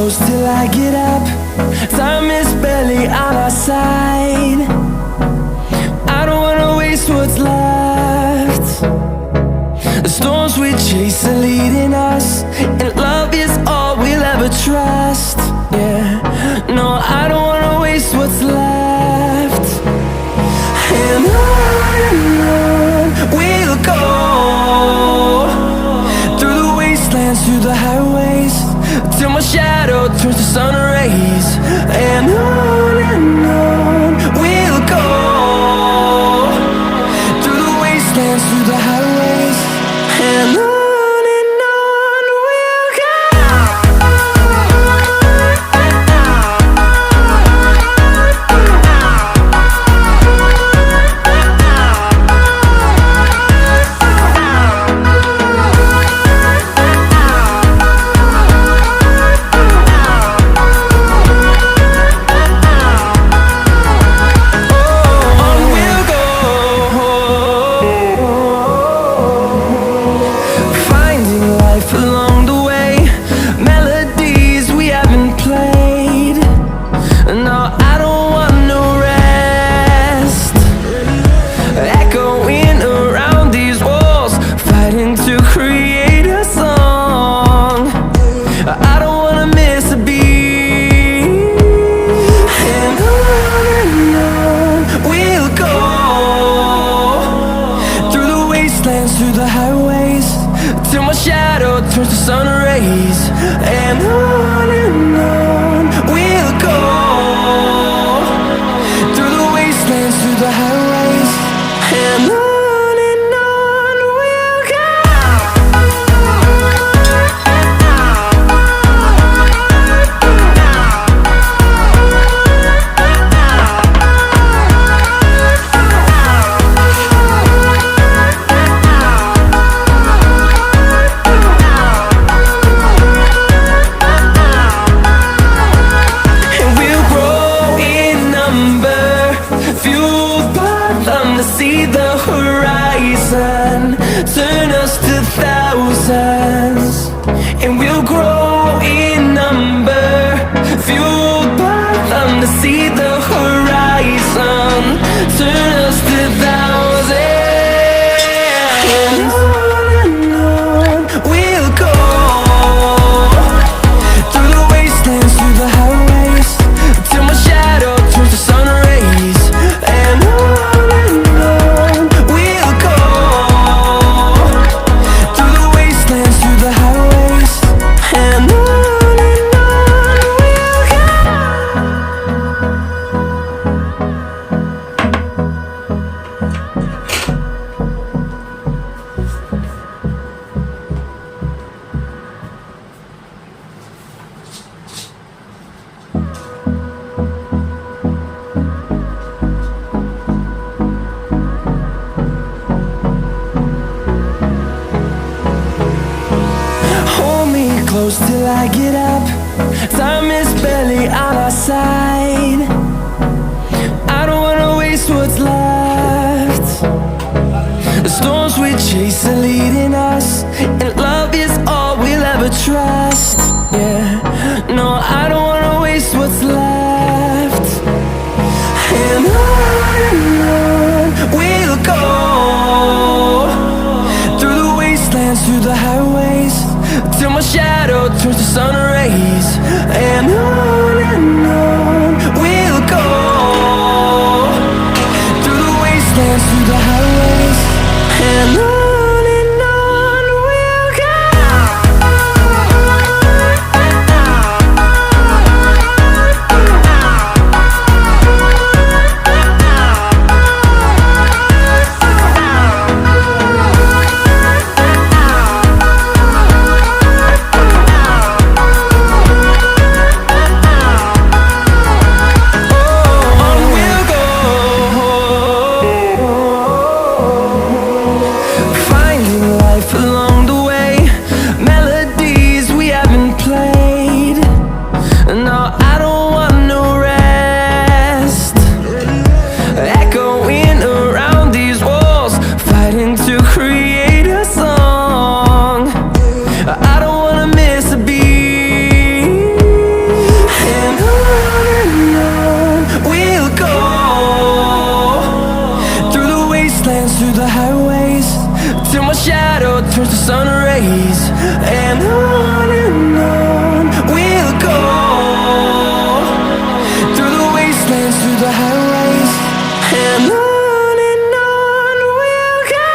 close till I get up. Time is barely on our side. I don't wanna waste what's left. The storms we chase are leading us, and love is all we'll ever trust. Yeah, no, I don't wanna waste what's left. And on we'll go, through the wastelands, through the highways, till my shadow turns to sun rays. And on we'll go, through the wastelands, through the highways, and on we'll go. Along the way, melodies we haven't played. No, I don't want no rest. Echoing around these walls, fighting to create a song. I don't wanna miss a beat. And on we'll go, through the wastelands, through the highways, till my shadow turns to sun rays. And on we'll go, through the wastelands, through the highways, and on we'll go. See the horizon, turn us to thousands, and we'll grow in number, fueled by them to see the horizon, turn us to thousands. And on we'll go, through the wastelands, through the highways, till my shadow turns to sun rays. And close till I get up. Time is barely on our side. I don't wanna waste what's left. The storms we chase are leading us, and love is all we'll ever trust. Yeah, no, I don't wanna waste what's left. And on we'll go, through the wastelands, through the highways, till my shadow turns to sun rays. And on sun rays. And on we'll go, through the wastelands, through the highways. And on we'll go.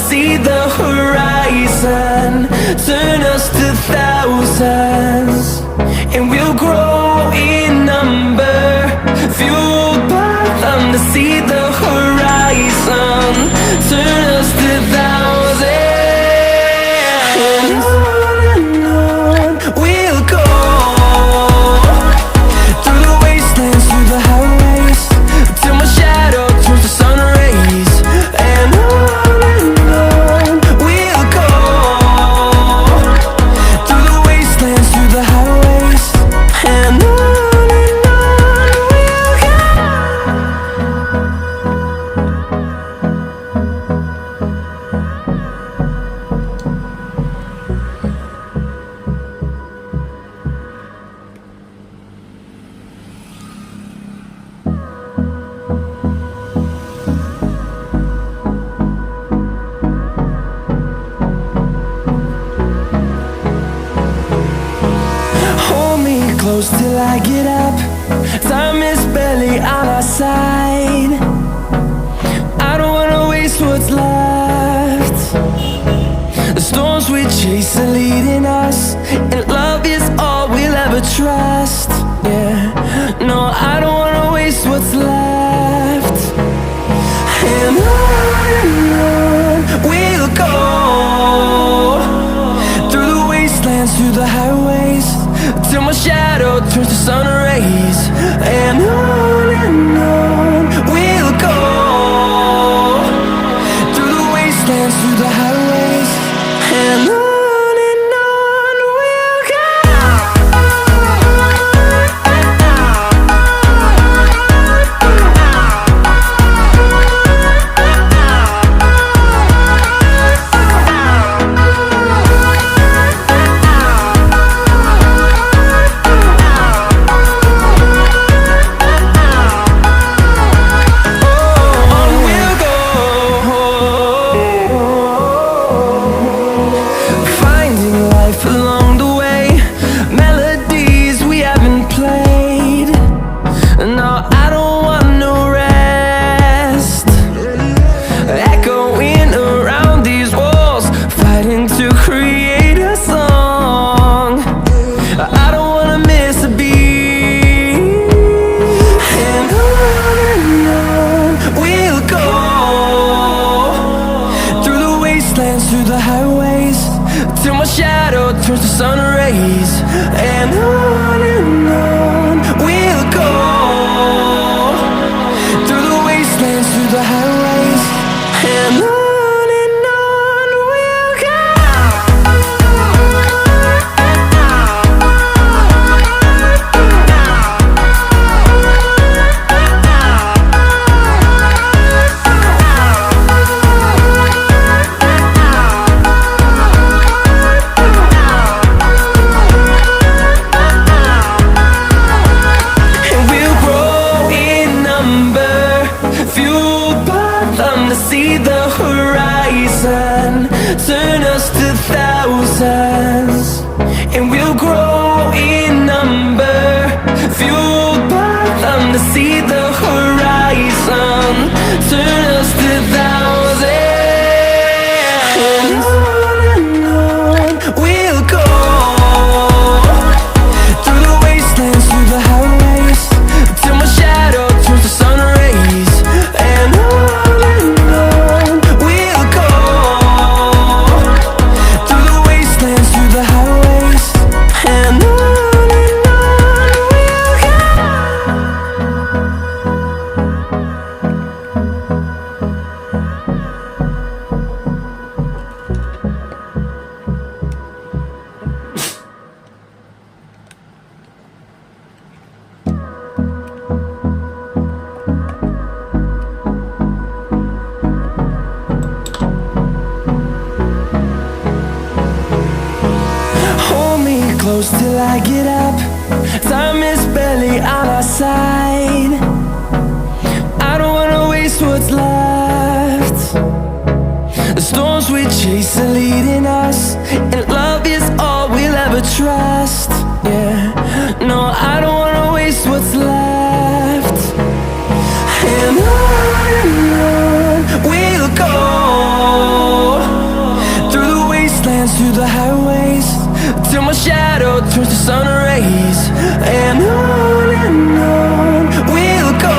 See the horizon, turn us to thousands, and we'll grow in number, fueled by them. To see the horizon, turn us to thousands, and on we'll go, through the wastelands, through the highways, till my shadow turns to sun rays. And close till I get up. Time is barely on our side. I don't wanna waste what's left. The storms we chase are leading us, and love is all we'll ever trust. Yeah, no, I don't wanna waste what's left. And on we'll go, through the wastelands, through the highways, till my shadow turns to sun rays. And on we'll go, through the wastelands, through the highways. And on we'll go. Along the way, melodies we haven't played. No, I don't want no rest, echoing around these walls, fighting to create a song. I don't wanna miss a beat. And on we'll go, through the wastelands, through the highways, till my shadow turns to sun rays. And on we'll go, through the wastelands, through the highways. And on we'll go. To see the horizon, turn us to thousands, and we'll grow in number, fueled by them. To see the horizon, turn us to thousands, and on we'll go, through the wastelands, through the highways, till my shadow turns to sun rays. And on we'll go. close till I get up. Time is barely on our side. I don't wanna waste what's left. The storms we chase are leading us, and love is all we'll ever trust. Yeah, no, I don't wanna waste what's left. And on we'll go, through the wastelands, through the highways, till my shadow turns to sun rays. And on we'll go,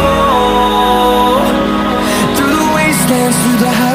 through the wastelands, through the highways.